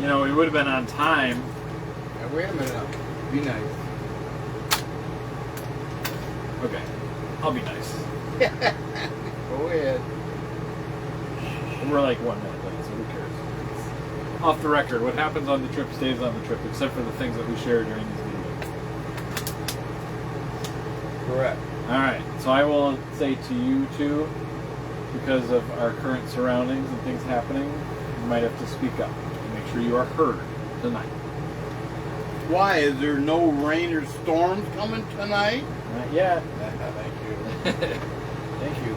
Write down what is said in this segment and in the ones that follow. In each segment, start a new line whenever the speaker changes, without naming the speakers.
You know, we would have been on time.
Now, wait a minute now. Be nice.
Okay, I'll be nice.
Go ahead.
We're like 1 minute late, so who cares? Off the record, what happens on the trip stays on the trip, except for the things that we share during these videos.
Correct.
Alright, so I will say to you two, because of our current surroundings and things happening, you might have to speak up and make sure you are heard tonight.
Why? Is there no rain or storms coming tonight?
Not yet.
Thank you. Thank you.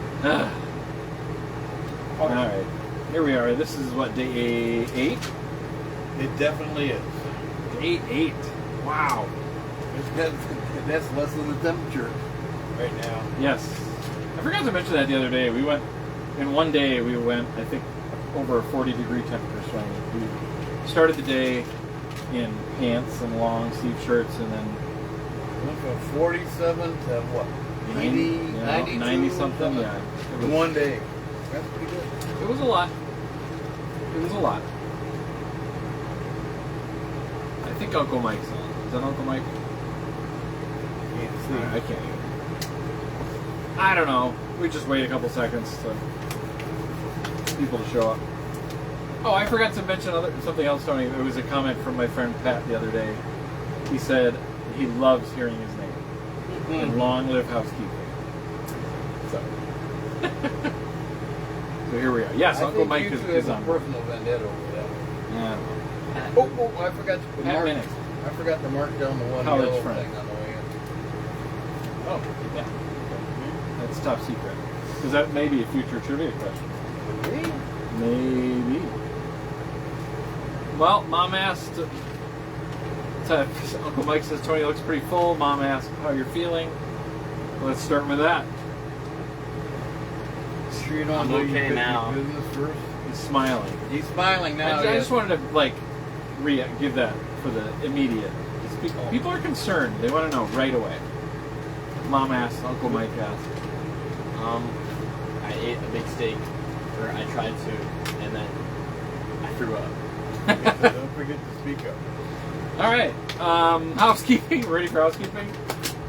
Alright, here we are. This is what, day 8?
It definitely is.
Day 8. Wow.
That's less than the temperature right now.
Yes. I forgot to mention that the other day. We went, in one day, we went, I think, over a 40-degree temperature swing. We started the day in pants and long sleeve shirts, and then
Went from 47 to what? 80, 92?
90 something, yeah.
In one day. That's pretty good.
It was a lot. It was a lot. I think Uncle Mike's on. Is that Uncle Mike?
Can't see.
I can't even. I don't know. We just wait a couple seconds to people to show up. Oh, I forgot to mention something else, Tony. It was a comment from my friend Pat the other day. He said he loves hearing his name. And long live housekeeping. So, so here we are. Yes, Uncle Mike is on.
Personal vendetta over that.
Yeah.
Oh, I forgot to mark.
Minute.
I forgot to mark down the one
College
yellow
friend.
thing on the way in.
Oh, yeah. That's top secret. Because that may be a future trivia question.
Really?
Maybe. Well, Mom asked. Uncle Mike says Tony looks pretty full. Mom asked how you're feeling. Let's start with that.
Sure you don't
I'm
do
okay
your
now.
business first?
He's smiling.
He's smiling now.
I just wanted to give that for the immediate. People are concerned. They want to know right away. Mom asked. Uncle Mike asked.
I ate a big steak, or I tried to, and then I threw up.
Don't forget to speak up.
All right, housekeeping. Ready for housekeeping?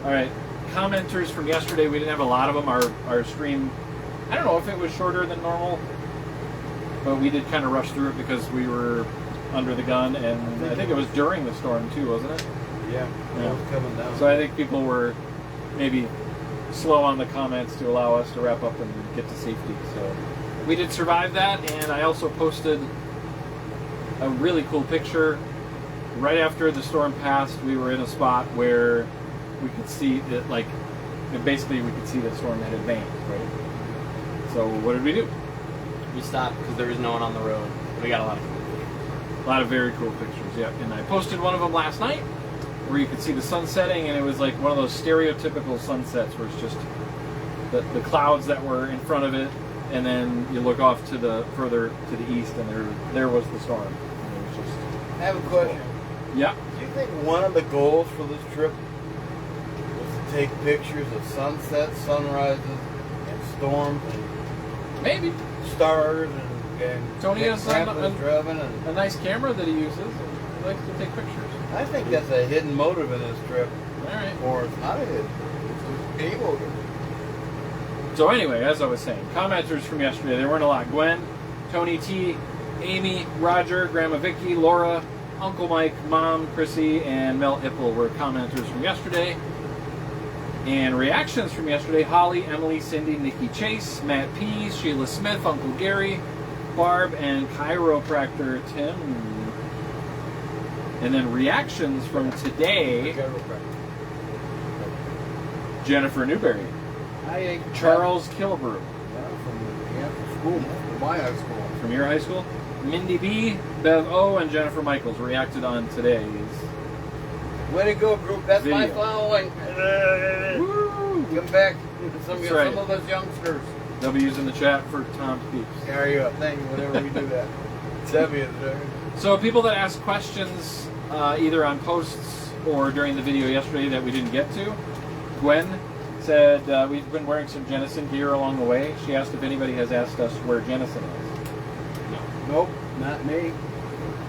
All right, commenters from yesterday. We didn't have a lot of them. Our stream, I don't know if it was shorter than normal, but we did kind of rush through it because we were under the gun, and I think it was during the storm too, wasn't it?
Yeah, it was coming down.
So I think people were maybe slow on the comments to allow us to wrap up and get to safety. So we did survive that, and I also posted a really cool picture. Right after the storm passed, we were in a spot where we could see it, basically we could see the storm had advanced, right? So what did we do?
We stopped because there was no one on the road. We got a lot of cool pictures.
A lot of very cool pictures, yeah. And I posted one of them last night where you could see the sun setting, and it was like one of those stereotypical sunsets where it's just the clouds that were in front of it, and then you look off to the further to the east, and there was the storm. And it was just,
I have a question.
yeah.
Do you think one of the goals for this trip was to take pictures of sunsets, sunrises, and storms, and
Maybe.
stars, and
Tony has
driving, and
a nice camera that he uses, and he likes to take pictures.
I think that's a hidden motive in this trip,
All right.
or it's not a hidden. It's a motive.
So anyway, as I was saying, commenters from yesterday, there weren't a lot. Gwen, Tony T, Amy, Roger, Grandma Vicky, Laura, Uncle Mike, Mom, Chrissy, and Mel Ipple were commenters from yesterday. And reactions from yesterday, Holly, Emily, Cindy, Nikki Chase, Matt P, Sheila Smith, Uncle Gary, Barb, and chiropractor Tim. And then reactions from today, Jennifer Newberry, Charles Kilbrew.
From school, from my high school.
From your high school? Mindy B, Bev O, and Jennifer Michaels reacted on today's
Way to go, group. That's my
video.
following.
Woo!
Come back. Some
right.
of us youngsters.
W's in the chat for Tom Peeps.
Carry up. Thank you. Whenever we do that. W.
So people that asked questions either on posts or during the video yesterday that we didn't get to, Gwen said we've been wearing some Jennison gear along the way. She asked if anybody has asked us where Jennison is.
Nope, not me.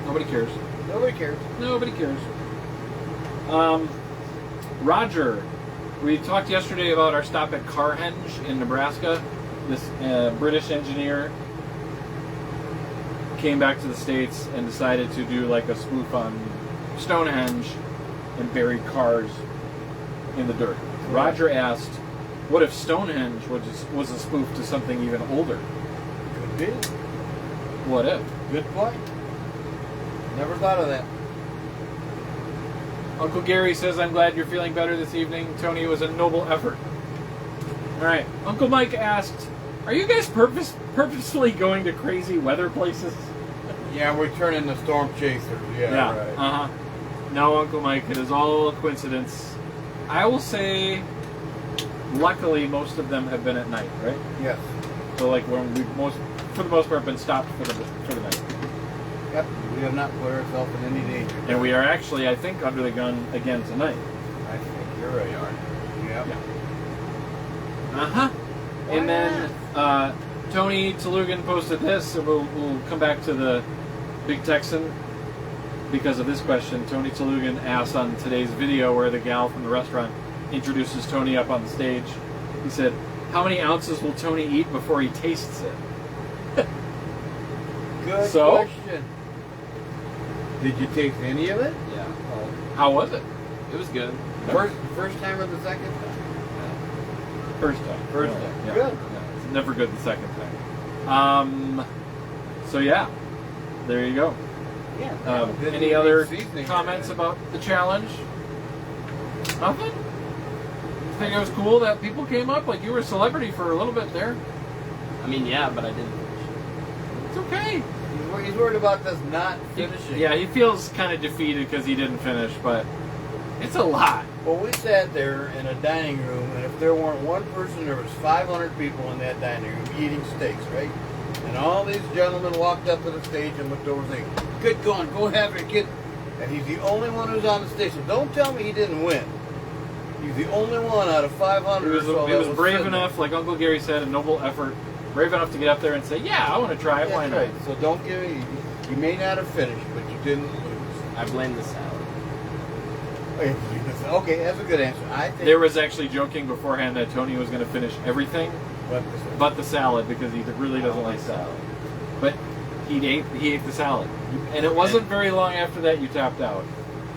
Nobody cares.
Nobody cares.
Nobody cares. Roger, we talked yesterday about our stop at Carhenge in Nebraska. This British engineer came back to the States and decided to do like a spoof on Stonehenge and buried cars in the dirt. Roger asked, what if Stonehenge was a spoof to something even older?
Could be.
What if?
Good point. Never thought of that.
Uncle Gary says, I'm glad you're feeling better this evening. Tony, it was a noble effort. All right. Uncle Mike asked, are you guys purposefully going to crazy weather places?
Yeah, we're turning the storm chasers. Yeah. Right.
Uh-huh. No, Uncle Mike, it is all a coincidence. I will say, luckily, most of them have been at night, right?
Yes.
So, like, when for the most part, been stopped for the night.
Yep. We have not put ourselves in any danger.
And we are actually, I think, under the gun again tonight.
I think you're right. Yep.
Yeah. Uh-huh. And then Tony Talugan posted this, so we'll come back to the Big Texan because of this question. Tony Talugan asked on today's video where the gal from the restaurant introduces Tony up on the stage. He said, how many ounces will Tony eat before he tastes it?
Good
So?
question. Did you taste any of it?
Yeah.
How was it?
It was good.
First time or the second time?
First time.
First time.
Yeah.
Good.
Yeah. It's never good the second time. So yeah, there you go.
Yeah.
Any other comments about the challenge? Nothing? You think it was cool that people came up? Like you were a celebrity for a little bit there.
I mean, yeah, but I didn't finish.
It's okay.
He's worried about this not finishing.
Yeah, he feels kind of defeated because he didn't finish, but it's a lot.
Well, we sat there in a dining room, and if there weren't one person, there was 500 people in that dining room eating steaks, right? And all these gentlemen walked up to the stage and looked over and said, good going, go have your kid. And he's the only one who's on the stage. So don't tell me he didn't win. He's the only one out of 500
He was brave enough, like Uncle Gary said, a noble effort, brave enough to get up there and say, yeah, I want to try it, why not?
Right. So don't give me, you may not have finished, but you didn't lose.
I blame the salad.
Okay, that's a good answer. I think
There was actually joking beforehand that Tony was going to finish everything but the salad because he really doesn't like salad. But he ate the salad. And it wasn't very long after that you tapped out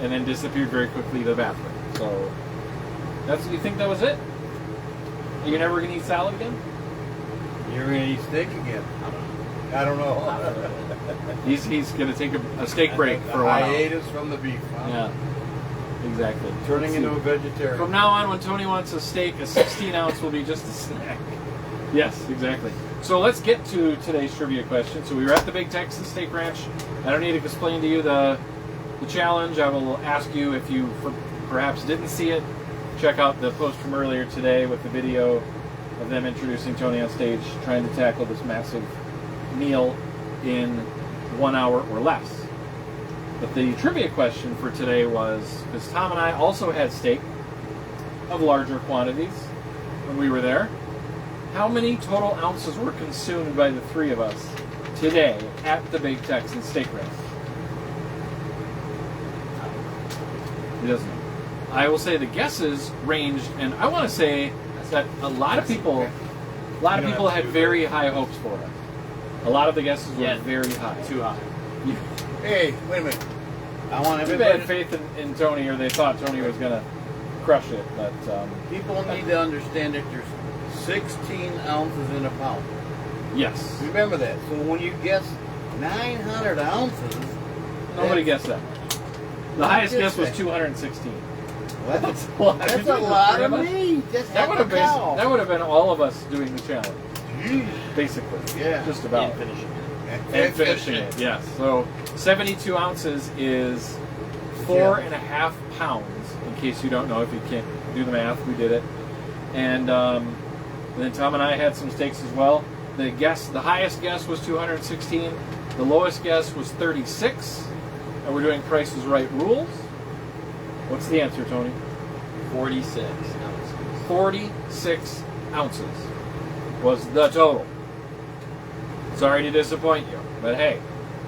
and then disappeared very quickly to the bathroom. So, you think that was it? You're never going to eat salad again?
You're going to eat steak again. I don't know.
He's going to take a steak break for a while.
Hiatus from the beef. Huh?
Yeah, exactly.
Turning into a vegetarian.
From now on, when Tony wants a steak, a 16-ounce will be just a snack. Yes, exactly. So let's get to today's trivia question. So we were at the Big Texan Steak Ranch. I don't need to explain to you the challenge. I will ask you if you perhaps didn't see it. Check out the post from earlier today with the video of them introducing Tony on stage, trying to tackle this massive meal in 1 hour or less. But the trivia question for today was, because Tom and I also had steak of larger quantities when we were there, how many total ounces were consumed by the three of us today at the Big Texan Steak Ranch? He doesn't know. I will say the guesses ranged, and I want to say that a lot of people had very high hopes for us. A lot of the guesses were very high.
Too high.
Hey, wait a minute. I want
They
everybody.
had faith in Tony, or they thought Tony was going to crush it. But
People need to understand that there's 16 ounces in a pound.
yes,
Remember that. So when you guess 900 ounces,
nobody guessed that much. The highest guess was 216.
that's
a lot.
a lot of meat.
That would have been all of us doing the challenge,
Jeez.
basically.
Yeah.
Just about.
And finishing it.
And finishing it, yes. So 72 ounces is 4.5 pounds. In case you don't know, if you can't do the math, we did it. And then Tom and I had some steaks as well. The highest guess was 216. The lowest guess was 36. And we're doing Price is Right rules. What's the answer, Tony?
46 ounces.
46 ounces was the total. Sorry to disappoint you, but hey,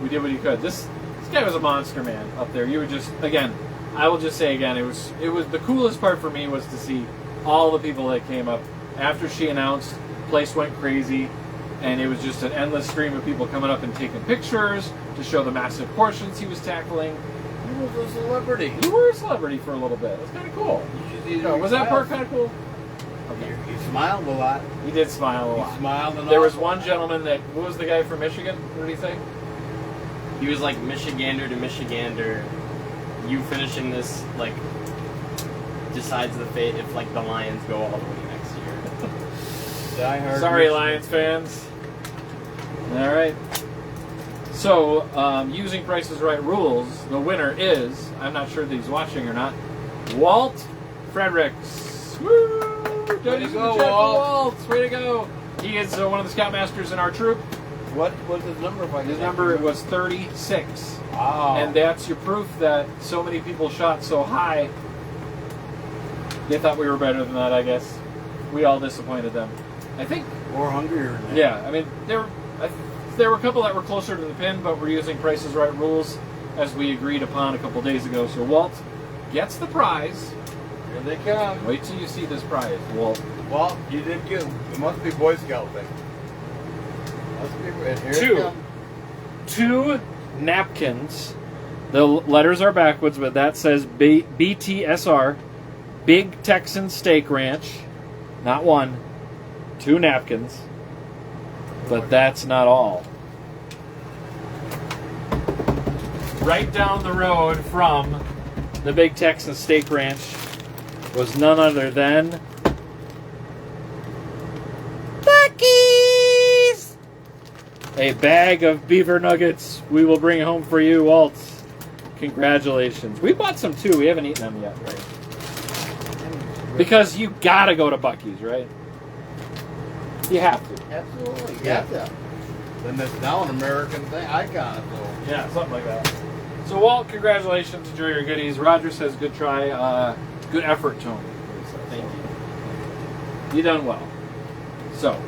we did what you could. This guy was a monster, man, up there. You would just, again, I will just say again, it was the coolest part for me was to see all the people that came up after she announced. Place went crazy, and it was just an endless stream of people coming up and taking pictures to show the massive portions he was tackling.
He was a celebrity.
You were a celebrity for a little bit. It was kind of cool. Was that part kind of cool? Okay.
He smiled a lot.
He did smile a lot.
He smiled and
There was one gentleman that, what was the guy from Michigan? What did he say?
He was like Michigander to Michigander. You finishing this like decides the fate if like the Lions go all the way next year.
Die hard.
Sorry, Lions fans. All right. So, using Price is Right rules, the winner is, I'm not sure that he's watching or not, Walt Fredericks. Woo!
Way to go,
Walt. Way to go. He is one of the Scoutmasters in our troop.
What was his number?
His number was 36.
Wow.
And that's your proof that so many people shot so high. They thought we were better than that, I guess. We all disappointed them. I think.
Or hungrier than that.
Yeah, I mean, there were a couple that were closer to the pin, but we're using Price is Right rules as we agreed upon a couple days ago. So Walt gets the prize.
Here they come.
Wait till you see this prize, Walt.
Well, you did good. It must be Boy Scout thing. Must be. And here
Two.
it comes.
2 napkins. The letters are backwards, but that says BTSR, Big Texan Steak Ranch. Not 1, 2 napkins. But that's not all. Right down the road from the Big Texan Steak Ranch was none other than Buc-ee's! A bag of beaver nuggets we will bring home for you, Walt. Congratulations. We bought some too. We haven't eaten them yet, right? Because you gotta go to Buc-ee's, right? You have to.
Absolutely.
Yeah.
Yeah. Then that's now an American thing. Icon. So.
Yeah, something like that. So, Walt, congratulations. Enjoy your goodies. Roger says good try. Good effort, Tony.
Thank you.
You done well. So,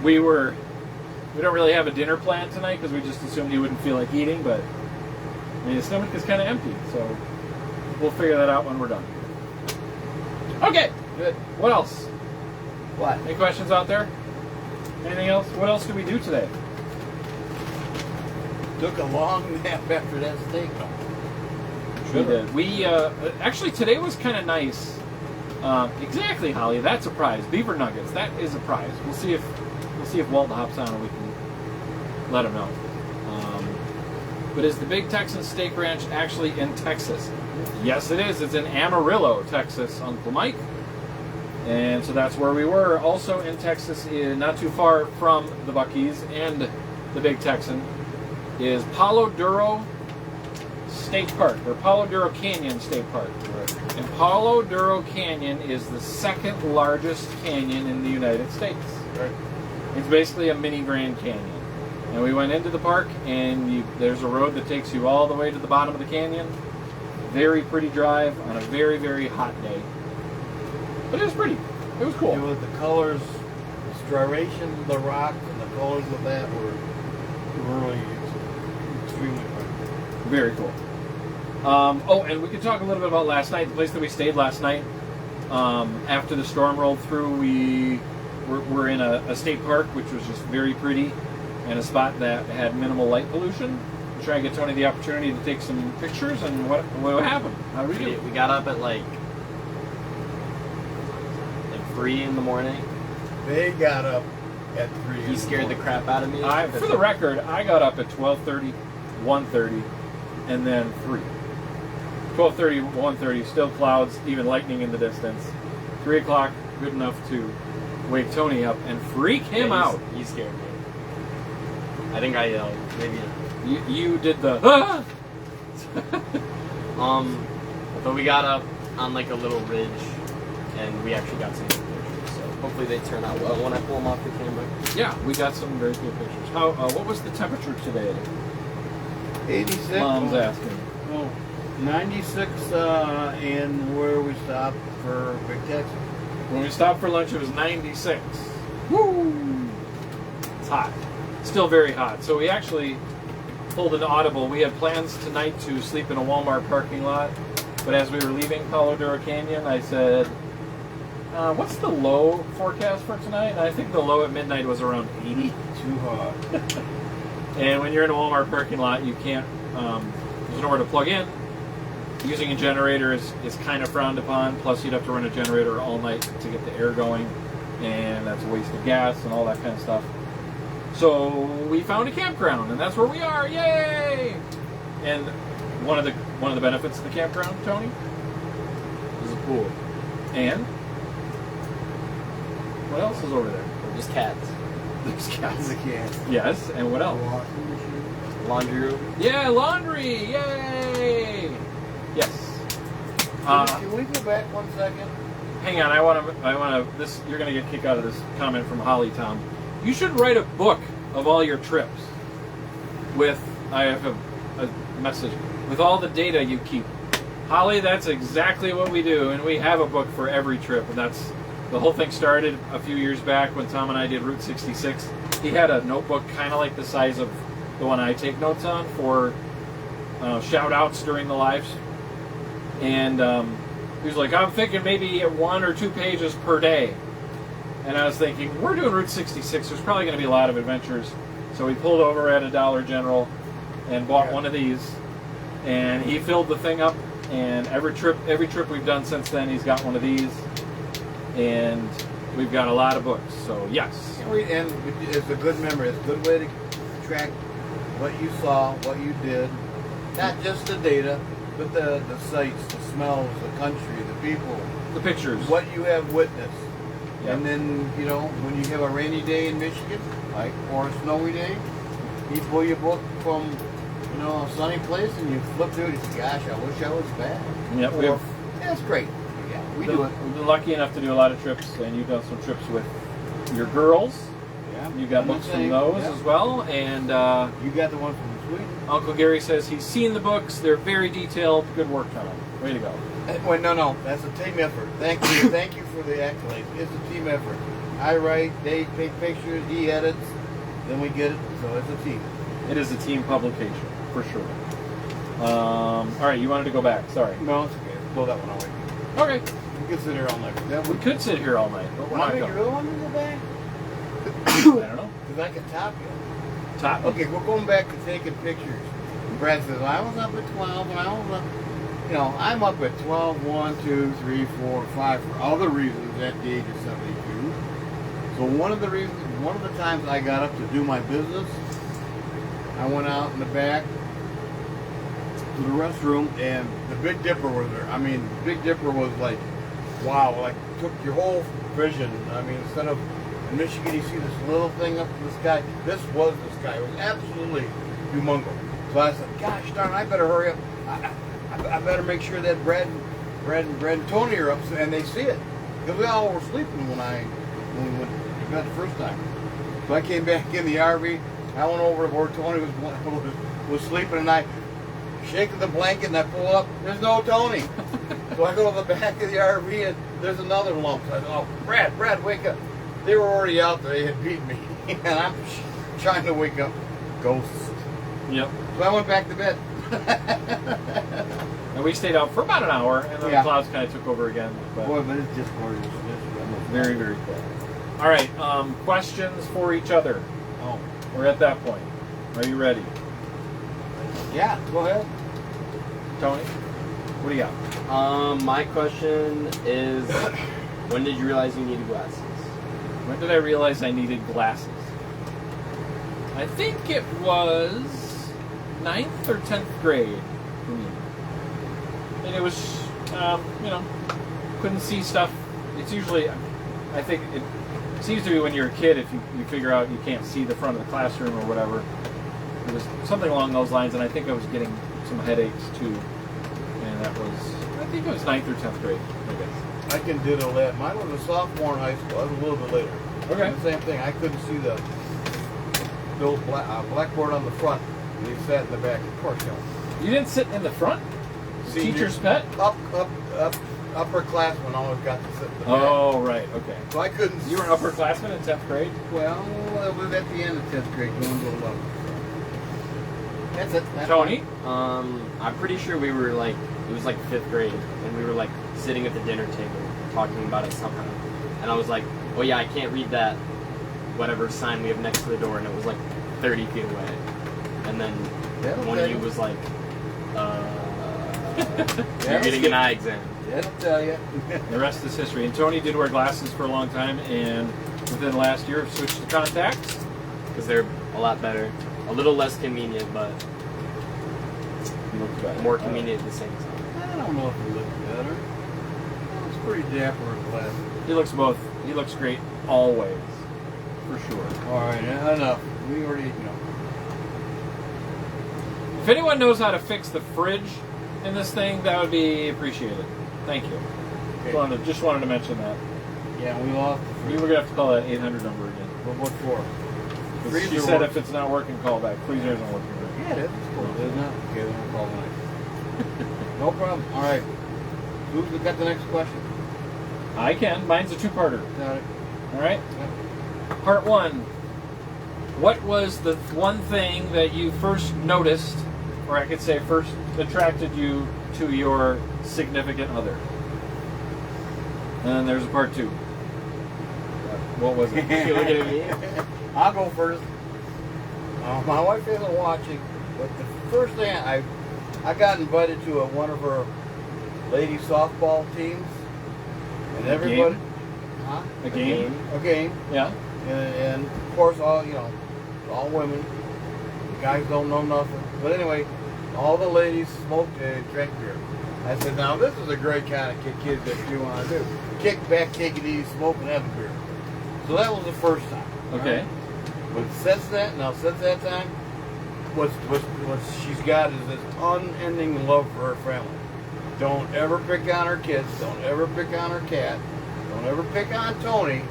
we don't really have a dinner plan tonight because we just assumed you wouldn't feel like eating, but I mean, his stomach is kind of empty, so we'll figure that out when we're done. Okay, good. What else?
What?
Any questions out there? Anything else? What else did we do today?
Took a long nap after that steak.
We did. We actually today was kind of nice. Exactly, Holly. That's a prize. Beaver nuggets. That is a prize. We'll see if Walt hops on and we can let him know. But is the Big Texan Steak Ranch actually in Texas? Yes, it is. It's in Amarillo, Texas, Uncle Mike. And so that's where we were. Also in Texas, not too far from the Buc-ee's and the Big Texan, is Palo Duro State Park, or Palo Duro Canyon State Park. Right. And Palo Duro Canyon is the second largest canyon in the United States.
Right.
It's basically a mini Grand Canyon. And we went into the park, and there's a road that takes you all the way to the bottom of the canyon. Very pretty drive on a very, very hot day. But it was pretty. It was cool.
It was the colors, the striations of the rock, and the colors of that were really extremely fun.
Very cool. Oh, and we could talk a little bit about last night, the place that we stayed last night. After the storm rolled through, we were in a state park, which was just very pretty, and a spot that had minimal light pollution. We try and get Tony the opportunity to take some pictures, and what happened? How did we do?
We got up at like 3 in the morning.
They got up at 3.
He scared the crap out of me.
For the record, I got up at 12:30, 1:30, and then 3. 12:30, 1:30, still clouds, even lightning in the distance. 3 o'clock, good enough to wake Tony up and freak him out.
He scared me. I think I yelled. Maybe.
You did the ah!
But we got up on like a little ridge, and we actually got some good pictures. So hopefully they turn out well when I pull them off the camera.
Yeah, we got some very good pictures. How? What was the temperature today?
86.
Mom's asking.
Oh, 96 and where we stopped for Big Texan.
When we stopped for lunch, it was 96. Woo! It's hot. Still very hot. So we actually pulled an audible. We had plans tonight to sleep in a Walmart parking lot, but as we were leaving Palo Duro Canyon, I said, what's the low forecast for tonight? And I think the low at midnight was around 80.
Too hot.
And when you're in a Walmart parking lot, you can't, there's nowhere to plug in. Using a generator is kind of frowned upon, plus you'd have to run a generator all night to get the air going, and that's a waste of gas and all that kind of stuff. So we found a campground, and that's where we are, yay! And one of the benefits of the campground, Tony, is a pool. And what else is over there?
Just cats.
There's cats.
The cat.
Yes, and what else?
Washing machine.
Laundry room.
Yeah, laundry! Yay! Yes.
Can we go back 1 second?
Hang on, I want to. This you're gonna get kicked out of this comment from Holly, Tom. You should write a book of all your trips. I have a message with all the data you keep. Holly, that's exactly what we do, and we have a book for every trip. And that's the whole thing started a few years back when Tom and I did Route 66. He had a notebook kind of like the size of the one I take notes on for shout outs during the lives. And he was like, I'm thinking maybe 1 or 2 pages per day. And I was thinking, we're doing Route 66. There's probably going to be a lot of adventures. So we pulled over at a Dollar General and bought one of these. And he filled the thing up. And every trip we've done since then, he's got one of these. And we've got a lot of books. So, yes.
And it's a good memory. It's a good way to track what you saw, what you did. Not just the data, but the sights, the smells, the country, the people.
The pictures.
What you have witnessed.
Yep.
And then, when you have a rainy day in Michigan, or a snowy day, you pull your book from, a sunny place and you flip through it and say, gosh, I wish I was back.
Yep.
That's great. Yeah, we do it.
We've been lucky enough to do a lot of trips, and you've done some trips with your girls.
Yeah.
You got books from those as well. And
you got the one from Sweden.
Uncle Gary says he's seen the books. They're very detailed. Good work, Tom. Way to go.
Wait, no. That's a team effort. Thank you. Thank you for the accolades. It's a team effort. I write, they take pictures, he edits, then we get it. So it's a team.
It is a team publication, for sure. All right, you wanted to go back. Sorry.
No, it's okay. Blow that one away.
Okay.
We could sit here all night.
We could sit here all night, but we're not
You
going.
really want me to go back?
I don't know.
Because I can top you.
Top.
Okay, we're going back to taking pictures. And Brad says, I was up at 12, and I was up... I'm up at 12, 1, 2, 3, 4, 5 for other reasons at the age of 72. So one of the times I got up to do my business, I went out in the back to the restroom, and the Big Dipper was there. I mean, Big Dipper was like, wow, like took your whole vision. I mean, instead of in Michigan, you see this little thing up in the sky. This was the sky. It was absolutely humongous. So I said, gosh darn, I better hurry up. I better make sure that Brad and Tony are up and they see it. Because we all were sleeping when we went to bed the first time. So I came back in the RV. I went over to where Tony was sleeping, and I shaking the blanket, and I pull up. There's no Tony. So I go to the back of the RV, and there's another lump. So I said, oh, Brad, wake up. They were already out there. They had beat me. And I'm trying to wake up. Ghosts.
Yep.
So I went back to bed.
And we stayed out for about an hour, and then the clouds kind of took over again. But
Boy, but it's just gorgeous.
very, very cool. All right, questions for each other.
Oh.
We're at that point. Are you ready?
Yeah, go ahead.
Tony, what do you got?
My question is, when did you realize you needed glasses?
When did I realize I needed glasses? I think it was 9th or 10th grade for me. And it was, couldn't see stuff. It's usually, I think it seems to be when you're a kid, if you figure out you can't see the front of the classroom or whatever. It was something along those lines, and I think I was getting some headaches too. And that was, I think it was 9th or 10th grade, I guess.
I can ditto that. Mine was a sophomore in high school. I was a little bit later.
Okay.
The same thing. I couldn't see the blackboard on the front. And you sat in the back. Of course,
You didn't sit in the front? Teacher's pet?
Upperclassmen always got to sit in the back.
Oh, right, okay.
So I couldn't.
You were an upperclassman in 10th grade?
Well, it was at the end of 10th grade, going to 11th. That's it. That's
Tony?
I'm pretty sure we were like, it was like 5th grade, and we were like sitting at the dinner table talking about it somehow. And I was like, oh yeah, I can't read that whatever sign we have next to the door, and it was like 30 feet away. And then one of you was like, you're getting an eye exam.
That'll tell you.
The rest is history. And Tony did wear glasses for a long time, and within the last year switched to contacts.
Because they're a lot better. A little less convenient, but more convenient at the same time.
I don't know if he looks better. It's pretty dapper in glasses.
He looks both. He looks great always, for sure.
All right, enough. We already,
If anyone knows how to fix the fridge in this thing, that would be appreciated. Thank you.
Okay.
Just wanted to mention that.
Yeah, we lost.
You were gonna have to call that 800 number again.
What for?
She said if it's not working, call back. Freezer isn't working.
Yeah, it is. Isn't it? Okay, then we'll call tonight. No problem. All right. Who's got the next question?
I can. Mine's a two-parter.
Got it.
All right.
Yep.
Part 1. What was the one thing that you first noticed, or I could say first attracted you to your significant other? And then there's a part 2. What was it?
You looking at me?
I'll go first. My wife isn't watching, but the first thing I got invited to one of her lady softball teams, and everybody,
game?
huh?
A game?
A game,
Yeah.
and of course all all women. The guys don't know nothing. But anyway, all the ladies smoked and drank beer. I said, now this is a great kind of kids that you want to do. Kick back, take it easy, smoke and have a beer. So that was the first time.
Okay.
Right? But since that time, what she's got is this unending love for her family. Don't ever pick on her kids. Don't ever pick on her cat. Don't ever pick on Tony.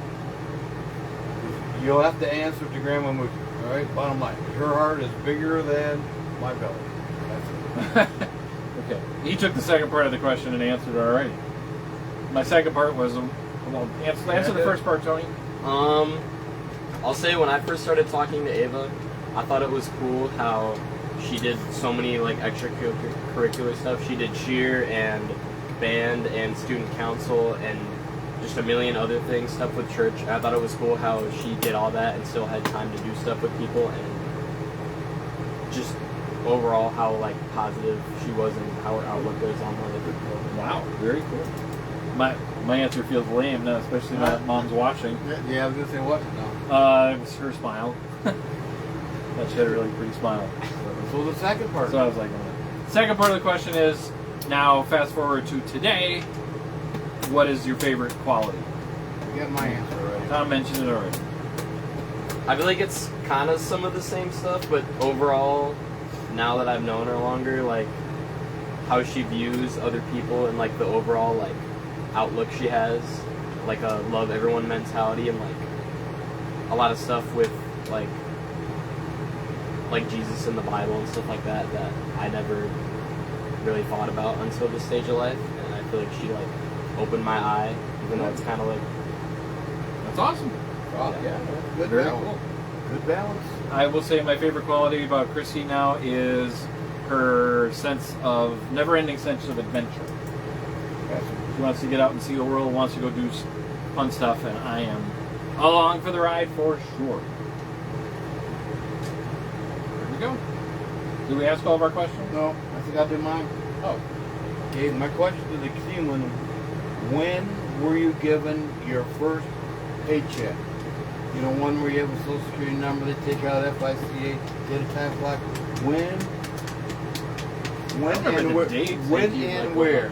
You'll have to answer to Grandma Moochie. All right, bottom line. Her heart is bigger than my belly. That's it.
Okay. He took the second part of the question and answered it already. My second part was, well, answer the first part, Tony.
I'll say when I first started talking to Ava, I thought it was cool how she did so many like extracurricular stuff. She did cheer and band and student council and just a million other things, stuff with church. I thought it was cool how she did all that and still had time to do stuff with people, and just overall how like positive she was and how her outlook goes on life.
Wow, very cool. My answer feels lame now, especially now that Mom's watching.
Yeah, I was gonna say what? No.
It was her smile. That she had a really pretty smile.
So the second part.
So I was like, second part of the question is, now fast forward to today, what is your favorite quality?
You got my answer already.
Tom mentioned it already.
I feel like it's kind of some of the same stuff, but overall, now that I've known her longer, like how she views other people and like the overall like outlook she has, like a love everyone mentality, and like a lot of stuff with like Jesus and the Bible and stuff like that I never really thought about until this stage of life, and I feel like she like opened my eye, even though it's kind of like
That's awesome.
Oh, yeah. Good
Very
balance.
cool.
Good balance.
I will say my favorite quality about Chrissy now is her never-ending sense of adventure. She wants to get out and see the world, wants to go do fun stuff, and I am along for the ride for sure. There we go. Did we ask all of our questions?
No, I think I did mine.
Oh.
Okay, my question to the team: when were you given your first paycheck? You know, one where you have a social security number, they take out FICA, get a time clock. When and where? When and where?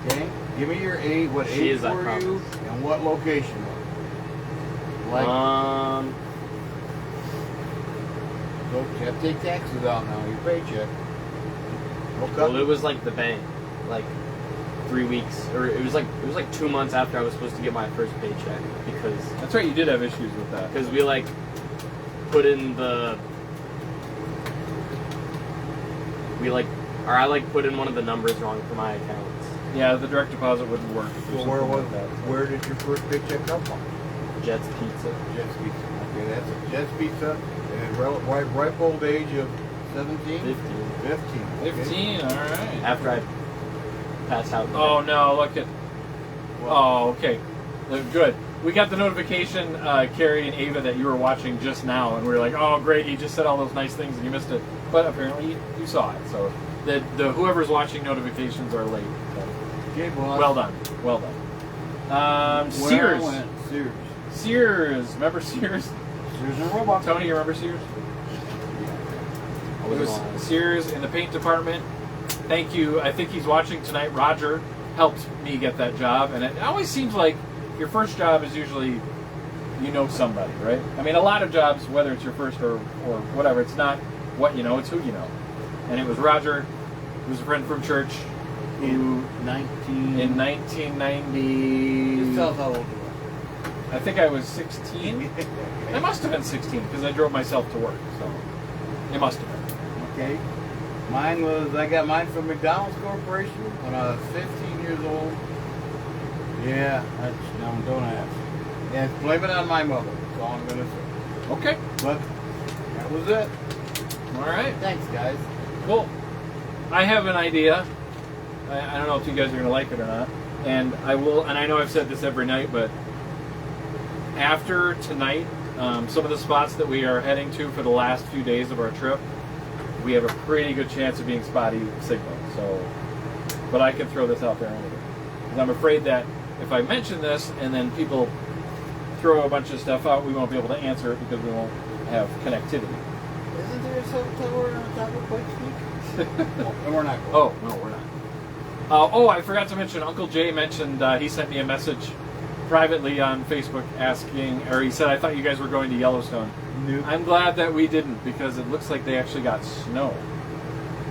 Okay, give me your age. What age were you, and what location? Like, so you have to take taxes out now. Your paycheck.
Well, it was like the bank, like 3 weeks, or it was like 2 months after I was supposed to get my first paycheck, because
That's right, you did have issues with that.
because we like put in the I put in one of the numbers wrong for my accounts.
Yeah, the direct deposit wouldn't work.
So where did your first paycheck come from?
Jet's Pizza.
Jet's Pizza. Okay, that's a Jet's Pizza. And ripe old age of 17?
15.
15. Okay.
15, all right.
After I passed out.
Oh, no, look at... Oh, okay. Good. We got the notification, Carrie and Ava, that you were watching just now, and we were like, oh, great, he just said all those nice things and you missed it. But apparently you saw it, so the whoever's watching notifications are late.
Okay, boss.
Well done. Well done.
Where
Sears.
I went, Sears.
Sears. Remember Sears?
Sears and Roebuck.
Tony, you remember Sears? It was Sears in the paint department. Thank you. I think he's watching tonight. Roger helped me get that job, and it always seems like your first job is usually you know somebody, right? I mean, a lot of jobs, whether it's your first or whatever, it's not what you know, it's who you know. And it was Roger, who's a friend from church, who
In
1990.
Just tell us how old you
I think I was 16. I must have been 16 because I drove myself to work, so it must have been.
were. Okay. I got mine from McDonald's Corporation when I was 15 years old. Yeah, don't ask. Yeah, blame it on my mother. That's all I'm going to say.
Okay.
But that was it.
All right.
Thanks, guys.
Cool. I have an idea. I don't know if you guys are going to like it or not. And I will, and I know I've said this every night, but after tonight, some of the spots that we are heading to for the last few days of our trip, we have a pretty good chance of being spotty signal. So, but I can throw this out there anyway. Because I'm afraid that if I mention this and then people throw a bunch of stuff out, we won't be able to answer it because we won't have connectivity.
Isn't there a cell tower on top of White Peak? No, we're not going.
Oh, no, we're not. I forgot to mention, Uncle Jay mentioned, he sent me a message privately on Facebook asking, or he said, I thought you guys were going to Yellowstone.
Nope.
I'm glad that we didn't, because it looks like they actually got snow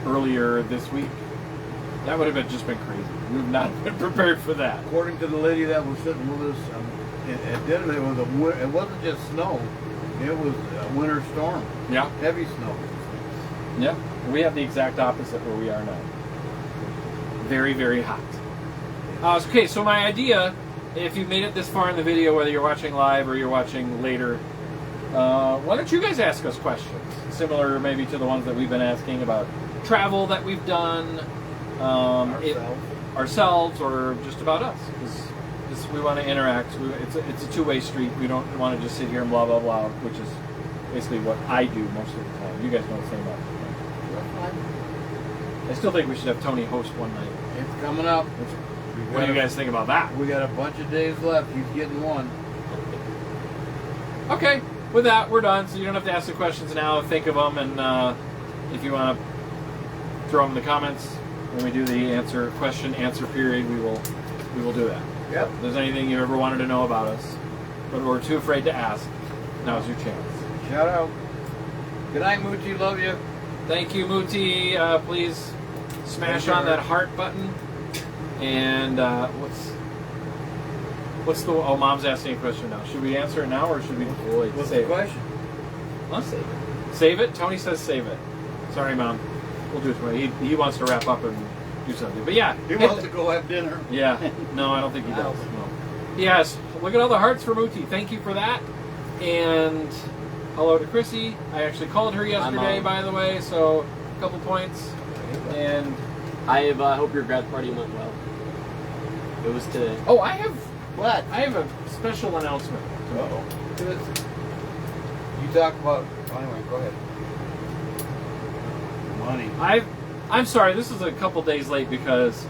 earlier this week. That would have just been crazy. We've not been prepared for that.
According to the lady that was sitting with us at dinner, it wasn't just snow. It was a winter storm.
Yeah.
Heavy snow.
Yeah. We have the exact opposite where we are now. Very, very hot. Okay, so my idea, if you made it this far in the video, whether you're watching live or you're watching later, why don't you guys ask us questions? Similar maybe to the ones that we've been asking about travel that we've done, ourselves or just about us. Because we want to interact. It's a two-way street. We don't want to just sit here and blah, blah, blah, which is basically what I do most of the time. You guys don't say much. I still think we should have Tony host one night.
It's coming up.
What do you guys think about that?
We got a bunch of days left. He's getting one.
Okay, with that, we're done. So you don't have to ask the questions now. Think of them, and if you want to throw them in the comments when we do the question-answer period, we will do that.
Yep.
If there's anything you ever wanted to know about us, but we're too afraid to ask, now's your chance.
Shout out. Good night, Moochie. Love you.
Thank you, Muti. Please smash on that heart button. And what's the? Oh, Mom's asking a question now. Should we answer it now, or should we wait?
What's
save
the question?
Let's save it. Save it. Tony says save it. Sorry, Mom. We'll do it tomorrow. He wants to wrap up and do something. But yeah,
He wants to go have dinner.
Yeah. No, I don't think he does. No. Yes. Look at all the hearts for Muti. Thank you for that. And hello to Chrissy. I actually called her yesterday, by the way, so a couple points. And
I hope your grad party went well. It was today.
oh, I have
What?
a special announcement.
Uh-oh. You talk about... Anyway, go ahead. Money.
I'm sorry. This is a couple days late because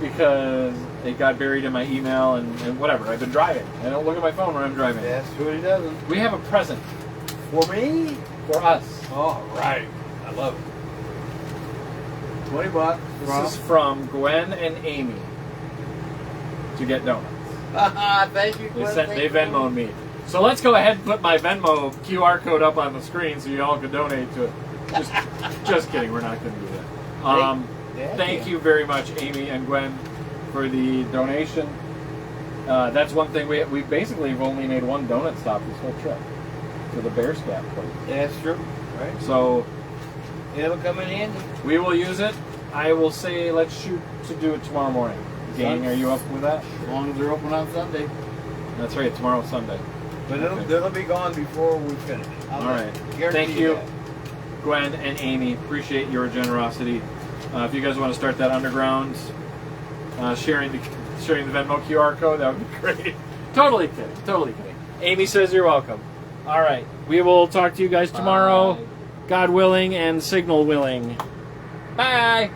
because it got buried in my email and whatever. I've been driving. I don't look at my phone when I'm driving.
That's what he doesn't.
We have a present
For me?
for us.
All right. I love it. $20.
This is from Gwen and Amy to get donuts.
Thank you, Gwen.
They Venmo'd me. So let's go ahead and put my Venmo QR code up on the screen so you all can donate to it. Just kidding. We're not going to do that. Thank you very much, Amy and Gwen, for the donation. That's one thing we basically have only made one donut stop this whole trip to the Bear Scat place.
That's true. Right.
So
It'll come in handy.
we will use it. I will say let's shoot to do it tomorrow morning. Gang, are you up with that?
As long as they're open on Sunday.
That's right. Tomorrow's Sunday.
But
Okay.
it'll be gone before we finish.
All right.
Guarantee
Thank you.
that.
Gwen and Amy. Appreciate your generosity. If you guys want to start that underground, sharing the Venmo QR code, that would be great. Totally kidding. Totally kidding. Amy says you're welcome. All right. We will talk to you guys tomorrow.
Bye.
God willing and signal willing. Bye.